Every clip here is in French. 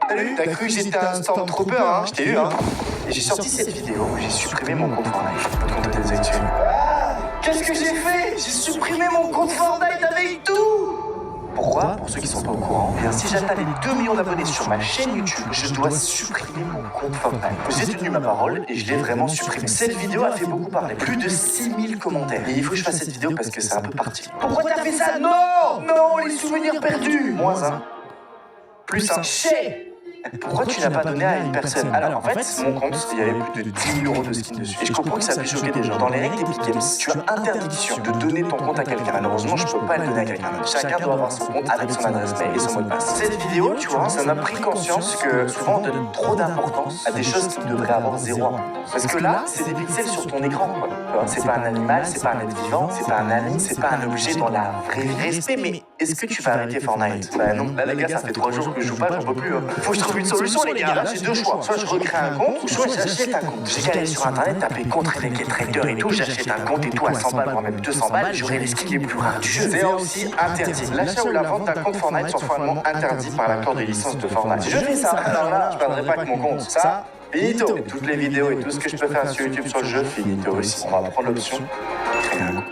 Salut, t'as cru que j'étais un Stormtrooper, hein? Je t'ai eu, hein? Et j'ai sorti cette vidéo où j'ai supprimé mon compte Fortnite. Votre compte était désactivé. Qu'est-ce que j'ai fait? J'ai supprimé mon compte Fortnite avec tout! Pourquoi? Pour ceux qui sont pas au courant, eh bien, si j'atteins les 2 millions d'abonnés sur ma chaîne YouTube, je dois supprimer mon compte Fortnite. J'ai tenu ma parole et je l'ai vraiment supprimé. Cette vidéo a fait beaucoup parler. Plus de 6000 commentaires. Et il faut que je fasse cette vidéo parce que c'est un peu parti. Pourquoi t'as fait ça? Non! Non, les souvenirs perdus! Moins un. Plus un. Chez! Pourquoi tu n'as pas donné à une personne? Alors en fait, mon compte, il y avait plus de 10 000 € de skins dessus. Et je comprends que ça puisse choquer des gens. Dans les règles d'Epic Games, tu as interdiction de donner ton compte à quelqu'un. Malheureusement, je peux pas le donner à quelqu'un d'autre. Chacun doit avoir son compte avec son adresse mail et son mot de passe. Cette vidéo, tu vois, ça m'a pris conscience que souvent on donne trop d'importance à des choses qui devraient avoir zéro importance. Parce que là, c'est des pixels sur ton écran, quoi. C'est pas un animal, c'est pas un être vivant, c'est pas un ami, c'est pas un objet dans la vraie vie. Respect, mais est-ce que tu vas arrêter Fortnite? Bah non. Là, les gars, ça fait 3 jours que je joue pas, j'en peux plus. Faut que je trouve une solution, les gars. Là, j'ai 2 choix. Soit je recrée un compte, ou soit j'achète un compte. J'ai qu'à aller sur internet, taper contre avec les traders et tout, j'achète un compte et tout à 100 balles, voire même 200 balles, j'aurai les skins les plus rares du jeu. C'est aussi interdit. L'achat ou la vente d'un compte Fortnite sont formellement interdits par l'accord de licence de Fortnite. Si je fais ça, alors là, je perdrai pas que mon compte. Ça, finito. Toutes les vidéos et tout ce que je peux faire sur YouTube sur le jeu, finito aussi. On va prendre l'option.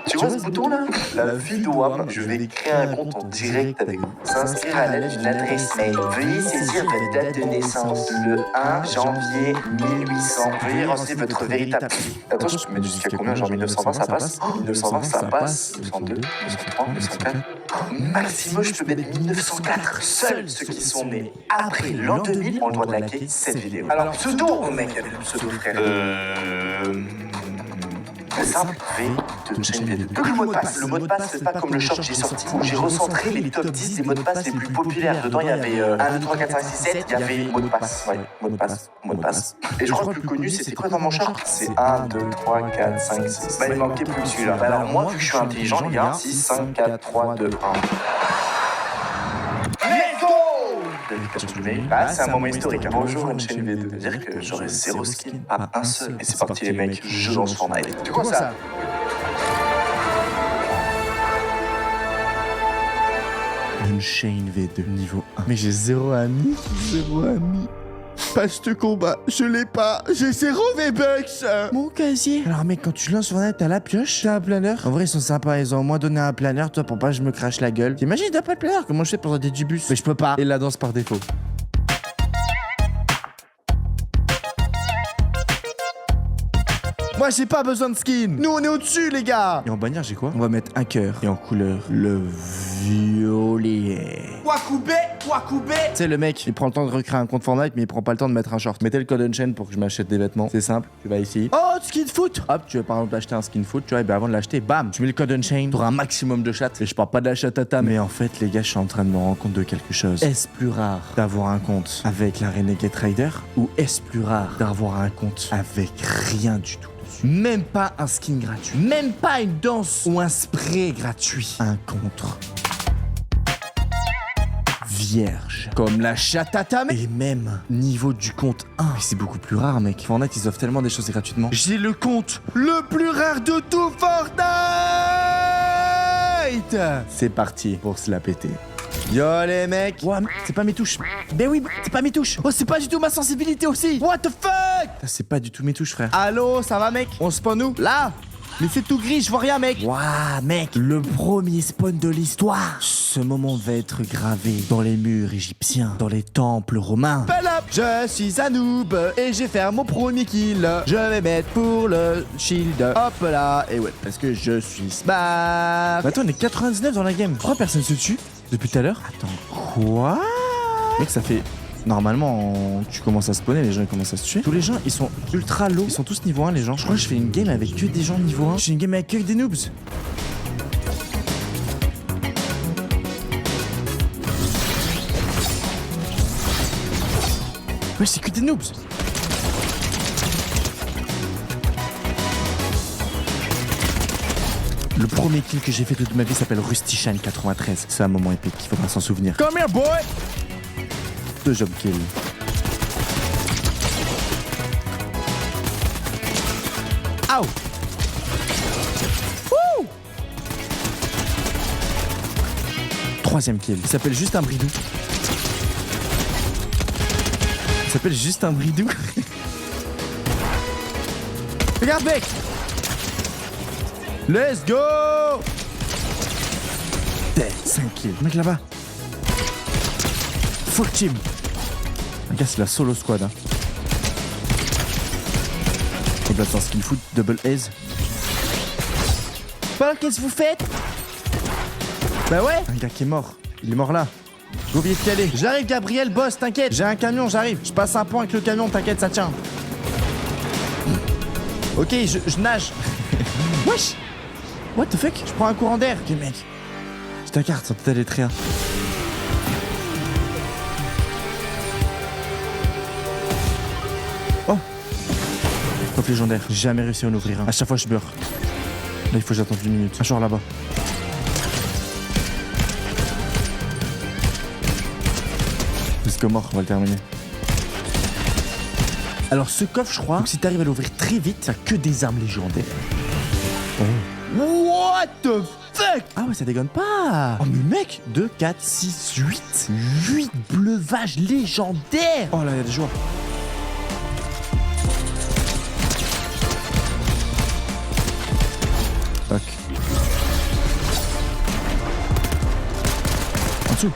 Tu vois ce bouton là? La vidéo, je vais créer un compte en direct avec vous. S'inscrire à l'aide d'une adresse mail. Veuillez saisir votre date de naissance, le 1 janvier 1800. Veuillez renseigner votre véritable. Attends, je peux mettre jusqu'à combien? Genre 1920, ça passe? 1920, ça passe. 1902, 1903, 1904. Maximum, je peux mettre 1904. Seuls ceux qui sont nés après l'an 2000 ont le droit de liker cette vidéo. Alors, pseudo, oh mec, il y avait le pseudo frère. Simple V de chaîne V2. Donc le mot de passe. Le mot de passe, c'est pas comme le short que j'ai sorti où j'ai recentré les top 10 des mots de passe les plus populaires. Dedans, il y avait 1, 2, 3, 4, 5, 6, 7. Il y avait mot de passe. Ouais, mot de passe. Mot de passe. Et je crois que le plus connu, c'était quoi dans mon short? C'est 1, 2, 3, 4, 5, 6. Bah, il manquait plus que celui-là. Bah, alors, moi, vu que je suis intelligent, les gars, 6, 5, 4, 3, 2, 1. Là, c'est un moment historique. Bonjour, une chaîne V2. C'est-à-dire que j'aurai 0 skin, pas un seul. Et c'est parti, les mecs, je lance Fortnite. C'est quoi ça? Une chaîne V2 niveau 1. Mais j'ai 0 amis. 0 amis. Pas ce combat, je l'ai pas. J'ai 0 V-Bucks. Mon casier. Alors mec, quand tu lances Fortnite, t'as la pioche, t'as un planeur. En vrai, ils sont sympas, ils ont au moins donné un planeur, toi, pour pas que je me crache la gueule. T'imagines, t'as pas de planeur? Comment je fais pour sortir du bus? Mais je peux pas. Et la danse par défaut. Moi j'ai pas besoin de skin. Nous on est au-dessus les gars. Et en bannière j'ai quoi? On va mettre un cœur. Et en couleur, le violet. Wakubé. Tu sais le mec, il prend le temps de recréer un compte Fortnite mais il prend pas le temps de mettre un short. Mettez le code Unchained pour que je m'achète des vêtements. C'est simple, tu vas ici. Oh, skin foot. Hop, tu veux par exemple acheter un skin foot, tu vois, et bien avant de l'acheter, bam, tu mets le code Unchained, t'auras un maximum de chats. Et je parle pas de la chatata, mais en fait les gars, je suis en train de me rendre compte de quelque chose. Est-ce plus rare d'avoir un compte avec la Renegade Trader ou est-ce plus rare d'avoir un compte avec rien du tout? Même pas un skin gratuit, même pas une danse ou un spray gratuit. Un contre vierge, comme la chatata, mec. Et même niveau du compte 1. Mais c'est beaucoup plus rare, mec. Fortnite, ils offrent tellement des choses gratuitement. J'ai le compte le plus rare de tout Fortnite. C'est parti pour se la péter. Yo les mecs. Ouais, c'est pas mes touches. Ben oui, c'est pas mes touches. Oh, c'est pas du tout ma sensibilité aussi. What the fuck? C'est pas du tout mes touches, frère. Allô, ça va, mec? On spawn où? Là? Mais c'est tout gris, je vois rien, mec. Waouh, mec, le premier spawn de l'histoire. Ce moment va être gravé dans les murs égyptiens, dans les temples romains. Je suis un noob et je vais faire mon premier kill. Je vais mettre pour le shield. Hop là. Et ouais, parce que je suis smart. Attends, on est 99 dans la game. Pourquoi personne se tue depuis tout à l'heure? Attends, quoi? Mec, ça fait... Normalement, tu commences à spawner, les gens ils commencent à se tuer. Tous les gens, ils sont ultra low. Ils sont tous niveau 1, les gens. Je crois que je fais une game avec que des gens niveau 1. Je fais une game avec que des noobs. Ouais, c'est que des noobs. Le premier kill que j'ai fait de toute ma vie s'appelle Rusty 93. C'est un moment épique, il faudra s'en souvenir. Come here, boy! 2 job kills. Ow! Wouh! 3e kill. Il s'appelle juste un bridou. s'appelle juste un bridou. Regarde, mec. Let's go. 5 kills. Mec, là-bas. Full team. Le gars, c'est la solo squad. Hein. Et là, c'est un skill foot, double ace. Bon, qu'est-ce que vous faites? Bah ouais. Un gars qui est mort. Il est mort là. Go vite y aller. J'arrive, Gabriel, boss, t'inquiète. J'ai un camion, j'arrive. Je passe un pont avec le camion, t'inquiète, ça tient. Ok, je nage. Wesh. What the fuck? Je prends un courant d'air. Ok, mec. Je ta carte, ça peut aller très bien. Oh. Top légendaire. J'ai jamais réussi à en ouvrir un. À chaque fois, je beurre. Là, il faut que j'attende 1 minute. Un genre là-bas. Jusqu'au mort, on va le terminer. Alors, ce coffre, je crois, donc si t'arrives à l'ouvrir très vite, ça a que des armes légendaires. Oh. What the fuck? Ah ouais, ça dégonne pas. Oh mais mec, 2, 4, 6, 8. 8 bleuvages légendaires. Oh là, il y a des joueurs. Fuck. En dessous.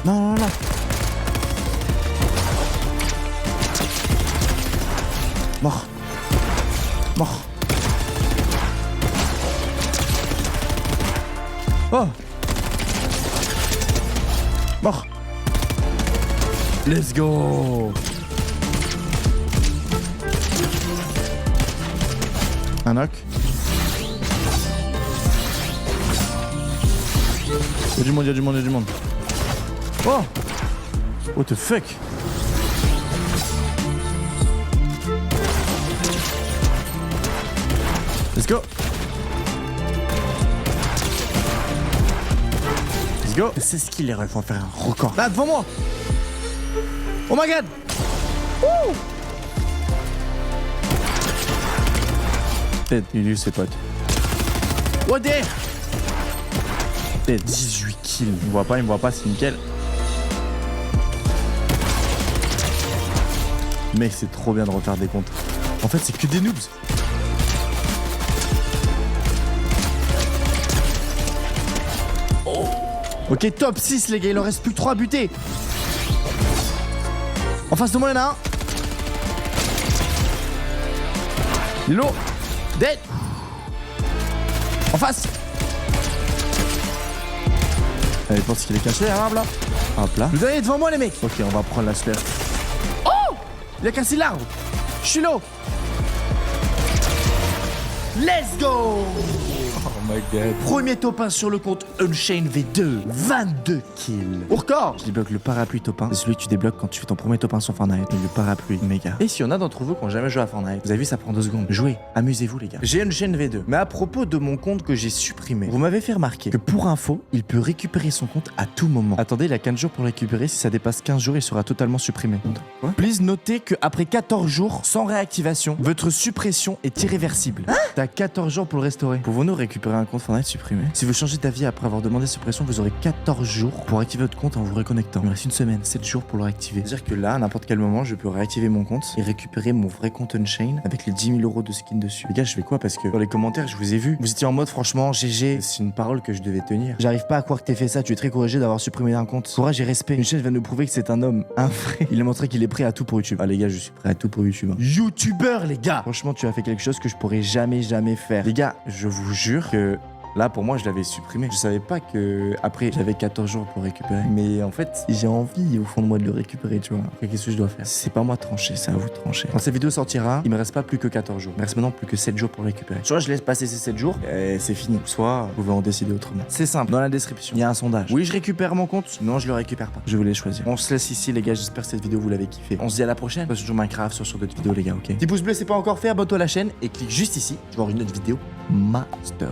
Non, non, non. Mort. Mort. Oh. Mort. Let's go. Un knock. Y'a du monde, y'a du monde, y'a du monde. Oh. What the fuck? Let's go. Let's go. C'est ce qu'il est, il faut faire un record. Là, devant moi. Oh my god. Wouh. Dead, il a eu ses potes. What the? Dead, 18 kills. Il me voit pas, c'est nickel. Mec, c'est trop bien de refaire des comptes. En fait, c'est que des noobs. Oh. Ok, top 6, les gars. Il en reste plus que 3 butés. En face de moi, il y en a un. Lilo. Dead. En face. Allez, je pense qu'il est caché, hein, là. Hop là. Le dernier est devant moi, les mecs. Ok, on va prendre la sphère. Oh! Il a cassé l'arbre. Je suis là. Let's go! Oh my god. Premier top 1 sur le compte Unchained V2. 22 kills. Au record! Je débloque le parapluie top 1. C'est celui que tu débloques quand tu fais ton premier top 1 sur Fortnite. Le parapluie méga. Et s'il y en a d'entre vous qui n'ont jamais joué à Fortnite, vous avez vu, ça prend 2 secondes. Jouez, amusez-vous les gars. J'ai Unchained V2. Mais à propos de mon compte que j'ai supprimé, vous m'avez fait remarquer que pour info, il peut récupérer son compte à tout moment. Attendez, il a 15 jours pour le récupérer. Si ça dépasse 15 jours, il sera totalement supprimé. Quoi? Please notez qu'après 14 jours, sans réactivation, votre suppression est irréversible. Hein? T'as 14 jours pour le restaurer. Pouvons-nous récupérer un compte Fortnite supprimé? Si vous changez d'avis après avoir demandé suppression, vous aurez 14 jours pour activer votre compte en vous reconnectant. Il me reste 1 semaine, 7 jours pour le réactiver. C'est-à-dire que là, à n'importe quel moment, je peux réactiver mon compte et récupérer mon vrai compte Unchained avec les 10 000 euros de skin dessus. Les gars, je fais quoi? Parce que dans les commentaires, je vous ai vu. Vous étiez en mode, franchement, GG. C'est une parole que je devais tenir. J'arrive pas à croire que t'aies fait ça. Tu es très courageux d'avoir supprimé un compte. Courage et respect. Unchained vient de nous prouver que c'est un homme, un vrai. Il a montré qu'il est prêt à tout pour YouTube. Ah, les gars, je suis prêt à tout pour YouTube. Hein. YouTubeur, les gars. Franchement, tu as fait quelque chose que je pourrais jamais faire. Les gars, je vous jure que là, pour moi, je l'avais supprimé. Je savais pas que après, j'avais 14 jours pour récupérer. Mais en fait, j'ai envie au fond de moi de le récupérer, tu vois. Après, qu'est-ce que je dois faire? C'est pas moi de trancher, c'est à vous de trancher. Quand cette vidéo sortira, il me reste pas plus que 14 jours. Il me reste maintenant plus que 7 jours pour le récupérer. Soit je laisse passer ces 7 jours et c'est fini. Soit vous pouvez en décider autrement. C'est simple. Dans la description, il y a un sondage. Oui, je récupère mon compte. Non, je le récupère pas. Je vous laisse choisir. On se laisse ici, les gars. J'espère que cette vidéo vous l'avez kiffé. On se dit à la prochaine. Passe sur Minecraft, sur d'autres vidéos, les gars, ok? Petit pouce bleu, c'est pas encore fait. Abonne-toi à la chaîne et clique juste ici. Tu vas voir une autre vidéo masterclass.